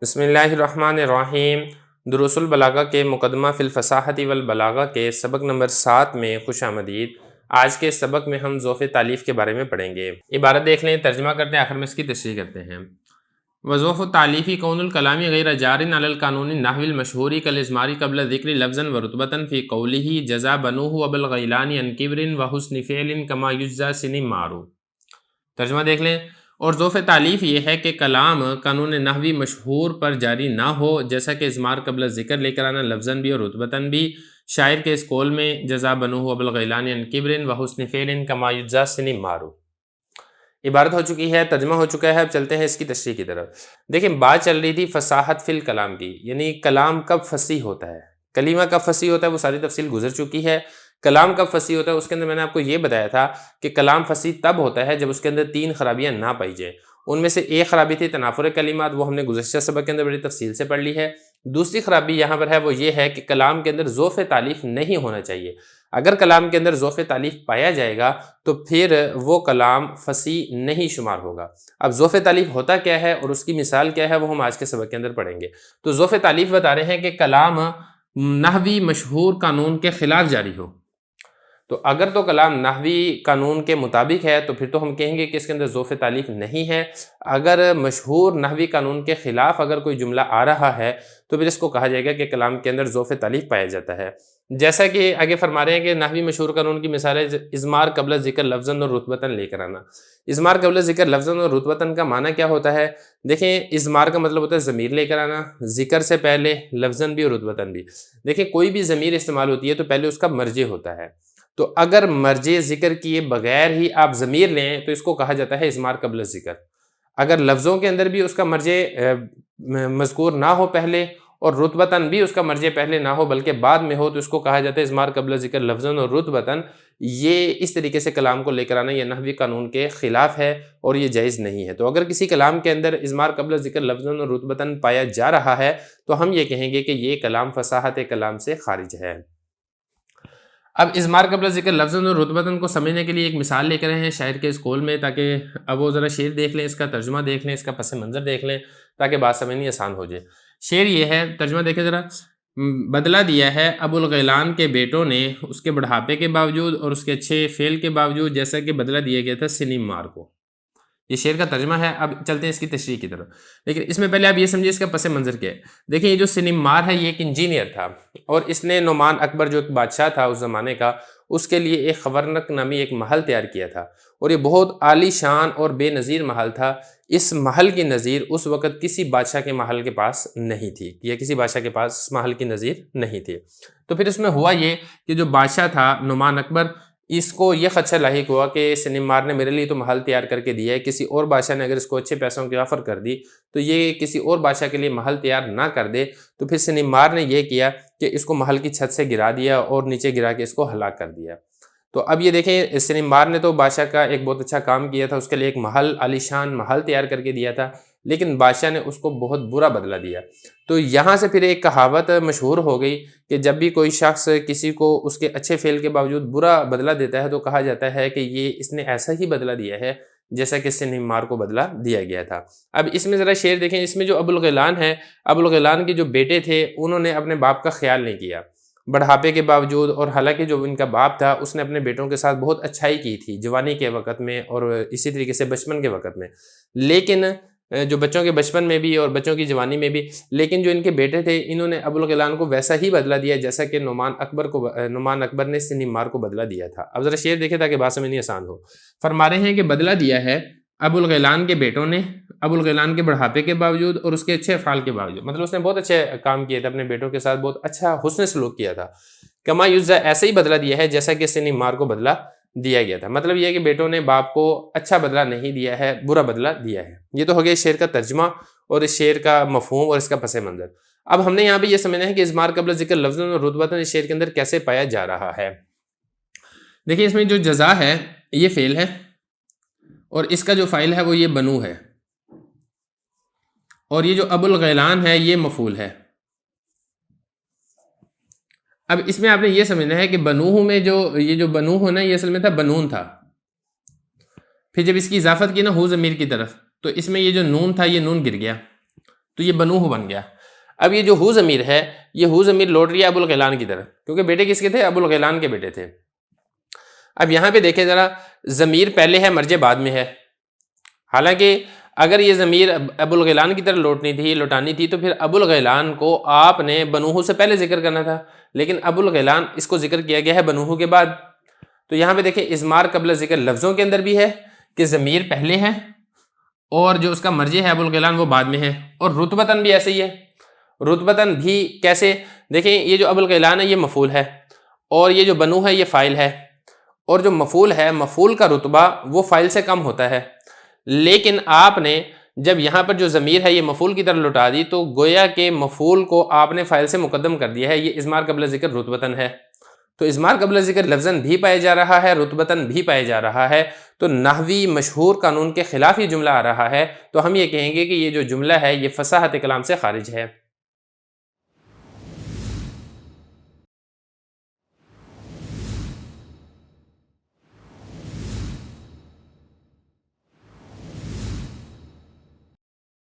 بسم اللہ الرحمن الرحیم۔ دروس البلاغہ کے مقدمہ فی الفصاحۃ والبلاغہ کے سبق نمبر 7 میں خوش آمدید۔ آج کے سبق میں ہم ظوف تالیف کے بارے میں پڑھیں گے۔ عبارت دیکھ لیں، ترجمہ کرتے ہیں، آخر میں اس کی تشریح کرتے ہیں۔ وظوف تالیفی کون الکلام غیر جار علی القانون النحوی المشہور کالازمار قبل ذکر لفظا ورتبۃ فی قولہ جزا بنوہ ابو الغیلان عن کبر وحسن فعل کما یجزا سنمار۔ ترجمہ دیکھ لیں، اور ظوف تالیف یہ ہے کہ کلام قانون نحوی مشہور پر جاری نہ ہو، جیسا کہ ازمار قبل ذکر لے کر آنا لفظاً بھی اور رتبتاً بھی۔ شاعر کے اس قول میں جزا بنوہ ابو الغیلان عن کبر وحسن فعل کما یجزا سنمار عبارت ہو چکی ہے، ترجمہ ہو چکا ہے۔ اب چلتے ہیں اس کی تشریح کی طرف۔ دیکھیں، بات چل رہی تھی فصاحت فی الکلام کی، یعنی کلام کب فصیح ہوتا ہے، کلمہ کب فصیح ہوتا ہے، وہ ساری تفصیل گزر چکی ہے۔ کلام کب فصیح ہوتا ہے، اس کے اندر میں نے آپ کو یہ بتایا تھا کہ کلام فصیح تب ہوتا ہے جب اس کے اندر 3 خرابیاں نہ پائی جائیں۔ ان میں سے ایک خرابی تھی تنافر کلمات، وہ ہم نے گزشتہ سبق کے اندر بڑی تفصیل سے پڑھ لی ہے۔ دوسری خرابی یہاں پر ہے، وہ یہ ہے کہ کلام کے اندر ظوف تالیف نہیں ہونا چاہیے۔ اگر کلام کے اندر ظوف تالیف پایا جائے گا تو پھر وہ کلام فصیح نہیں شمار ہوگا۔ اب ظوف تالیف ہوتا کیا ہے اور اس کی مثال کیا ہے، وہ ہم آج کے سبق کے اندر پڑھیں گے۔ تو ظوف تالیف بتا رہے ہیں کہ کلام نحوی مشہور قانون کے خلاف جاری ہو۔ تو اگر تو کلام نحوی قانون کے مطابق ہے تو پھر تو ہم کہیں گے کہ اس کے اندر ظوف تالیف نہیں ہے۔ اگر مشہور نحوی قانون کے خلاف اگر کوئی جملہ آ رہا ہے تو پھر اس کو کہا جائے گا کہ کلام کے اندر ظوف تالیف پایا جاتا ہے۔ جیسا کہ آگے فرما رہے ہیں کہ نحوی مشہور قانون کی مثال ہے ازمار قبل ذکر لفظاً اور رتبتاً لے کر آنا۔ ازمار قبل ذکر لفظاً اور رتبتاً کا معنی کیا ہوتا ہے؟ دیکھیں، ازمار کا مطلب ہوتا ہے ضمیر لے کر آنا، ذکر سے پہلے لفظاً بھی اور رتبتاً بھی۔ دیکھیں، کوئی بھی ضمیر استعمال ہوتی ہے تو پہلے اس کا مرجع ہوتا ہے، تو اگر مرجع ذکر کیے بغیر ہی آپ ضمیر لیں تو اس کو کہا جاتا ہے ازمار قبل ذکر۔ اگر لفظوں کے اندر بھی اس کا مرجع مذکور نہ ہو پہلے اور رتبتاً بھی اس کا مرجع پہلے نہ ہو بلکہ بعد میں ہو تو اس کو کہا جاتا ہے ازمار قبل ذکر لفظاً اور رتبتاً۔ یہ اس طریقے سے کلام کو لے کر آنا یہ نحوی قانون کے خلاف ہے اور یہ جائز نہیں ہے۔ تو اگر کسی کلام کے اندر ازمار قبل ذکر لفظاً اور رتبتاً پایا جا رہا ہے تو ہم یہ کہیں گے کہ یہ کلام فصاحت کلام سے خارج ہے۔ اب ازمار قبل ذکر لفظاً اور رتبتاً کو سمجھنے کے لیے ایک مثال لے کر رہے ہیں شاعر کے اس قول میں، تاکہ اب وہ ذرا شعر دیکھ لیں، اس کا ترجمہ دیکھ لیں، اس کا پس منظر دیکھ لیں تاکہ بات سمجھنی آسان ہو جائے۔ شعر یہ ہے، ترجمہ دیکھیں ذرا۔ بدلہ دیا ہے ابو الغیلان کے بیٹوں نے اس کے بڑھاپے کے باوجود اور اس کے اچھے فعل کے باوجود، جیسا کہ بدلہ دیا گیا تھا سنمار کو۔ یہ شعر کا ترجمہ ہے۔ اب چلتے ہیں اس کی تشریح کی طرف، لیکن اس میں پہلے آپ یہ سمجھیں اس کا پس منظر کیا ہے۔ دیکھیں، یہ جو سنمار ہے یہ ایک انجینئر تھا اور اس نے نعمان اکبر جو ایک بادشاہ تھا اس زمانے کا، اس کے لیے ایک خورنک نامی ایک محل تیار کیا تھا اور یہ بہت عالی شان اور بے نظیر محل تھا۔ اس محل کی نظیر اس وقت کسی بادشاہ کے محل کے پاس نہیں تھی، یا کسی بادشاہ کے پاس اس محل کی نظیر نہیں تھی۔ تو پھر اس میں ہوا یہ کہ جو بادشاہ تھا نعمان اکبر، اس کو یہ خدشہ لاحق ہوا کہ سنمار نے میرے لیے تو محل تیار کر کے دیا ہے، کسی اور بادشاہ نے اگر اس کو اچھے پیسوں کی آفر کر دی تو یہ کسی اور بادشاہ کے لیے محل تیار نہ کر دے۔ تو پھر سنمار نے یہ کیا کہ اس کو محل کی چھت سے گرا دیا اور نیچے گرا کے اس کو ہلاک کر دیا۔ تو اب یہ دیکھیں، سنمار نے تو بادشاہ کا ایک بہت اچھا کام کیا تھا، اس کے لیے ایک محل عالی شان محل تیار کر کے دیا تھا، لیکن بادشاہ نے اس کو بہت برا بدلہ دیا۔ تو یہاں سے پھر ایک کہاوت مشہور ہو گئی کہ جب بھی کوئی شخص کسی کو اس کے اچھے فعل کے باوجود برا بدلہ دیتا ہے تو کہا جاتا ہے کہ یہ اس نے ایسا ہی بدلہ دیا ہے جیسا کہ سنمار کو بدلہ دیا گیا تھا۔ اب اس میں ذرا شعر دیکھیں، اس میں جو ابو الغیلان ہے، ابو الغیلان کے جو بیٹے تھے انہوں نے اپنے باپ کا خیال نہیں کیا بڑھاپے کے باوجود، اور حالانکہ جو ان کا باپ تھا اس نے اپنے بیٹوں کے ساتھ بہت اچھائی کی تھی جوانی کے وقت میں اور اسی طریقے سے بچپن کے وقت میں، لیکن جو بچوں کے بچپن میں بھی اور بچوں کی جوانی میں بھی، لیکن جو ان کے بیٹے تھے انہوں نے ابو الغیلان کو ویسا ہی بدلہ دیا جیسا کہ نعمان اکبر نے سنمار کو بدلہ دیا تھا۔ اب ذرا شعر دیکھیں تاکہ بات سمجھنی آسان ہو۔ فرما رہے ہیں کہ بدلہ دیا ہے ابو الغیلان کے بیٹوں نے ابو الغیلان کے بڑھاپے کے باوجود اور اس کے اچھے افعال کے باوجود، مطلب اس نے بہت اچھے کام کیے تھے، اپنے بیٹوں کے ساتھ بہت اچھا حسن سلوک کیا تھا۔ کما یجزا، ایسے ہی بدلہ دیا ہے جیسا کہ سنمار کو بدلہ دیا گیا تھا۔ مطلب یہ ہے کہ بیٹوں نے باپ کو اچھا بدلہ نہیں دیا ہے، برا بدلہ دیا ہے۔ یہ تو ہو گیا شعر کا ترجمہ اور اس شعر کا مفہوم اور اس کا پس منظر۔ اب ہم نے یہاں پہ یہ سمجھنا ہے کہ ازمار قبل ذکر لفظاً اور رتبتاً اس شعر کے اندر کیسے پایا جا رہا ہے۔ دیکھیں، اس میں جو جزا ہے یہ فعل ہے اور اس کا جو فاعل ہے وہ یہ بنو ہے، اور یہ جو ابو الغیلان ہے یہ مفعول ہے۔ اب اس میں آپ نے یہ سمجھنا ہے کہ بنوہ میں یہ جو بنوہ ہے نا، یہ اصل میں تھا بنون تھا، پھر جب اس کی اضافت کی نا ہو ضمیر کی طرف تو اس میں یہ جو نون تھا یہ نون گر گیا، تو یہ بنوہ بن گیا۔ اب یہ جو ہو ضمیر ہے، یہ ہو ضمیر لوٹ رہی ہے ابو الغیلان کی طرف، کیونکہ بیٹے کس کے تھے؟ ابو الغیلان کے بیٹے تھے۔ اب یہاں پہ دیکھیں ذرا، ضمیر پہلے ہے، مرجع بعد میں ہے۔ حالانکہ اگر یہ ضمیر ابو الغیلان کی طرف لوٹانی تھی تو پھر ابو الغیلان کو آپ نے بنوہ سے پہلے ذکر کرنا تھا، لیکن ابو الغیلان اس کو ذکر کیا گیا ہے بنوہ کے بعد۔ تو یہاں پہ دیکھیں اضمار قبل ذکر لفظوں کے اندر بھی ہے کہ ضمیر پہلے ہے اور جو اس کا مرجع ہے ابو الغیلان وہ بعد میں ہے، اور رتبتاً بھی ایسے ہی ہے۔ رتبتاً بھی کیسے؟ دیکھیں یہ جو ابو الغیلان ہے یہ مفعول ہے، اور یہ جو بنو ہے یہ فاعل ہے، اور جو مفعول ہے، مفعول کا رتبہ وہ فاعل سے کم ہوتا ہے، لیکن آپ نے جب یہاں پر جو ضمیر ہے یہ مفعول کی طرف لوٹا دی تو گویا کہ مفعول کو آپ نے فاعل سے مقدم کر دیا ہے، یہ اضمار قبل ذکر رتبتاً ہے۔ تو اضمار قبل ذکر لفظاً بھی پایا جا رہا ہے، رتبتاً بھی پایا جا رہا ہے، تو نحوی مشہور قانون کے خلاف یہ جملہ آ رہا ہے، تو ہم یہ کہیں گے کہ یہ جو جملہ ہے یہ فصاحت کلام سے خارج ہے۔